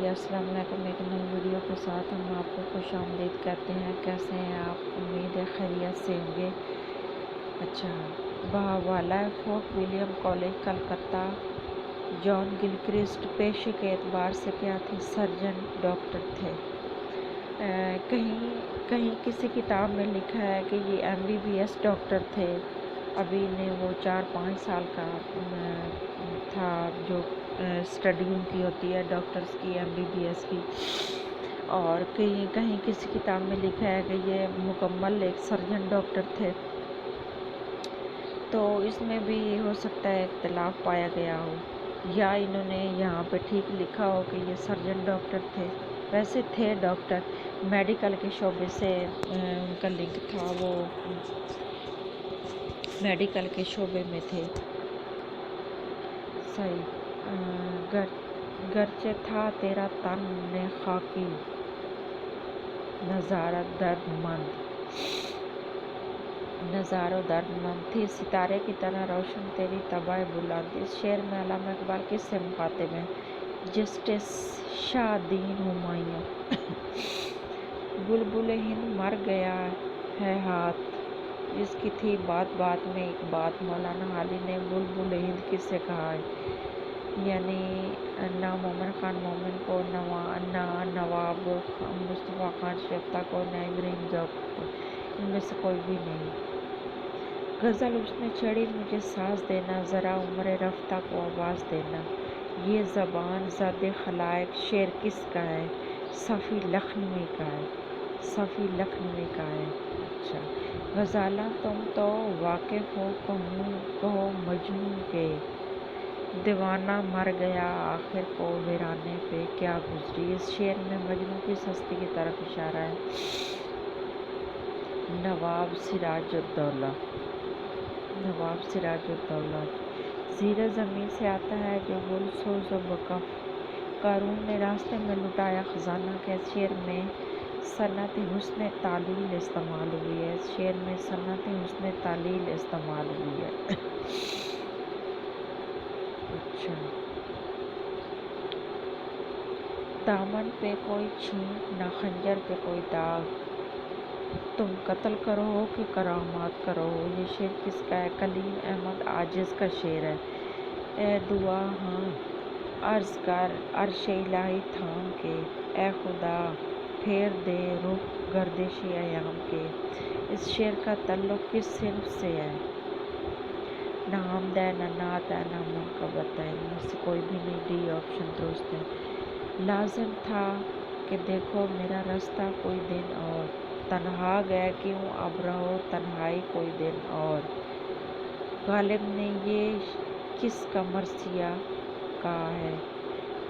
अस्सलाम वालेकुम। एक नई वीडियो के साथ हम आपको खुश आमदीद कहते हैं। कैसे हैं आप? उम्मीद है खैरियत से होंगे। अच्छा, बहवाला Fort William College Calcutta John Gilchrist पेशे के एतबार से क्या थे? सर्जन डॉक्टर थे। कहीं कहीं किसी किताब में लिखा है कि ये MBBS डॉक्टर थे। अभी ने वो 4-5 साल का था जो स्टडी उनकी होती है डॉक्टर्स की, MBBS की। और कहीं कहीं किसी किताब में लिखा है कि ये मुकम्मल एक सर्जन डॉक्टर थे। तो इसमें भी हो सकता है इख्तिलाफ पाया गया हो, या इन्होंने यहाँ पे ठीक लिखा हो कि ये सर्जन डॉक्टर थे। वैसे थे डॉक्टर, मेडिकल के शोबे से उनका लिंक था, वो मेडिकल के शोबे में थे। सही। गरचे था तेरा तन ने खाकी नज़ारा दर्दमंद थी सितारे की तरह रोशन तेरी तबाह बुलंद। इस शेर में अल्लामा इकबाल किससे मुखातिब हैं? जस्टिस शाहदीन हुमायूं। बुलबुल हिंद मर गया है हाथ इसकी थी बात बात में एक बात। मौलाना हाली ने बुलबुल हिंद किससे कहा है? यानी ना मोमिन खान मोमिन को, ना नवाब मुस्तफ़ा खान शेफ्ता को, ना इब्राहिम ज़ौक़ को, इनमें से कोई भी नहीं। गज़ल उसने चढ़ी मुझे सांस देना, ज़रा उम्र रफ्ता को आवाज़ देना। ये ज़बान ज़द खलाइक शेर किसका है? सफ़ी लखनवी का है, सफ़ी लखनवी का है। अच्छा, गज़ाला तुम तो वाकिफ़ हो, कहो मजनू के दीवाना मर गया आखिर को वीराने पे क्या गुजरी। इस शेर में मजनू की सस्ती की तरफ इशारा है। नवाब सिराजुद्दौला। ज़ीरे ज़मीन से आता है जो गुल सोज़ बकफ, क़ारून ने रास्ते में लुटाया ख़जाना। के शेर में सन्नत हुस्न तालील इस्तेमाल हुई है। इस शेर में सन्नत हुस्न तालील इस्तेमाल हुई है। अच्छा, दामन पे कोई छींक न खंजर पे कोई दाग, तुम कत्ल करो कि करामात करो। ये शेर किसका है? कलीम अहमद आजिज़ का शेर है। ए दुआ हाँ अर्ज़ कर अर्श इलाही थाम के, ए खुदा फेर दे रुख गर्दिशी अयाम के। इस शेर का तल्लुक़ किस सिन्फ़ से है? ना हमद है, ना नात है, ना मुनक़बत है। इनमें से कोई भी नहीं। डी ऑप्शन दुरुस्त है। लाज़िम था कि देखो मेरा रास्ता कोई दिन और, तन्हा गए क्यों अब रहो तन्हाई कोई दिन और। गालिब ने ये किसका मरसिया कहा है?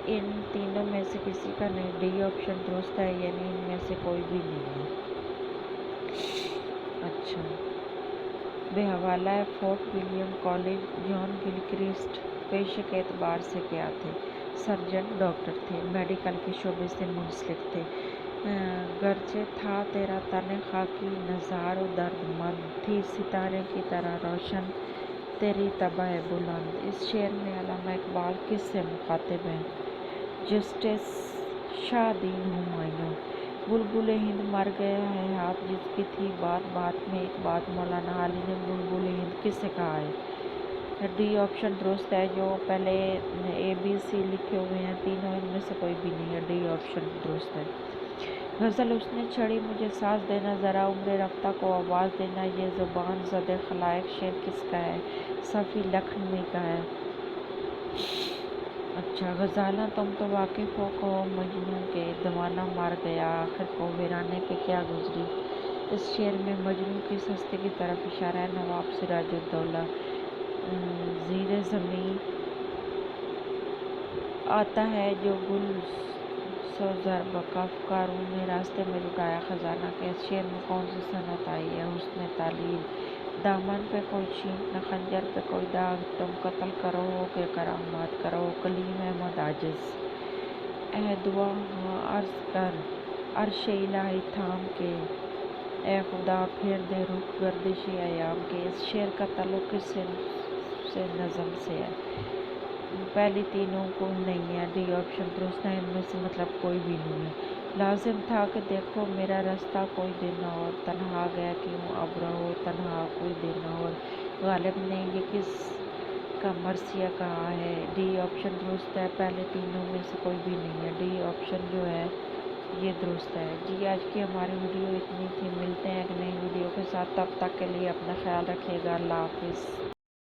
इन तीनों में से किसी का नहीं। डी ऑप्शन दुरुस्त है, यानी इनमें से कोई भी नहीं है। अच्छा, बेहवाला Fort William College John Gilchrist पेशे के एतबार से क्या थे? सर्जन डॉक्टर थे, मेडिकल के शोबे से मुंसलिक थे। गरचे था तेरा तन खाकी नज़ारो दर्दमंद, थी सितारे की तरह रोशन तेरी तबाह बुलंद। इस शेर में अल्लामा इकबाल किससे मुखातिब हैं? जस्टिस शाहदीन हुमायूं। बुलबुल हिंद मर गया है हाथ जिसकी थी बात बात में एक बात। मौलाना हाली ने बुलबुल हिंद किससे कहा है? डी ऑप्शन दुरुस्त है। जो पहले ABC लिखे हुए हैं तीनों, इनमें से कोई भी नहीं है। डी ऑप्शन दुरुस्त है। गज़ल उसने चढ़ी मुझे सांस देना, ज़रा उम्र रफ्ता को आवाज़ देना। ये ज़ुबान ज़द खलाइक शेर किसका है? सफ़ी लखनवी का है। अच्छा, गज़ाला तुम तो वाकिफ़ हो, कहो मजनू के दीवाना मर गया आखिर को वीराने पे क्या गुजरी। इस शेर में मजनू की सस्ते की तरफ इशारा है। नवाब सिराजुद्दौला। ज़ीरे ज़मीन आता है जो गुल सोज़र बकफ, क़ारून ने रास्ते में लुटाया ख़जाना। के शेर में कौन सी सनत आई है? हुस्न तालील। दामन पे कोई छींक न खंजर पे कोई दाग, तुम कत्ल करो कि करामात करो। कलीम अहमद आजिज़। ए दुआ हाँ अर्ज़ कर अर्श इलाही थाम के, ए खुदा फेर दे रुख गर्दिशी अयाम के। इस शेर का तल्लुक़ किस से नज़म से है? پہلی تینوں کو نہیں ہے، ڈی آپشن درست ہے، ان میں سے مطلب کوئی بھی نہیں ہے۔ لازم تھا کہ دیکھو میرا راستہ کوئی دن اور، تنہا گیا کیوں اب رہو تنہا کوئی دن اور۔ غالب نے یہ کس کا مرثیہ کہا ہے؟ ڈی آپشن درست ہے، پہلے تینوں میں سے کوئی بھی نہیں ہے، ڈی آپشن جو ہے یہ درست ہے۔ جی آج کی ہماری ویڈیو اتنی تھی، ملتے ہیں ایک نئی ویڈیو کے ساتھ، تب تک کے لیے اپنا خیال رکھیے گا، اللہ حافظ۔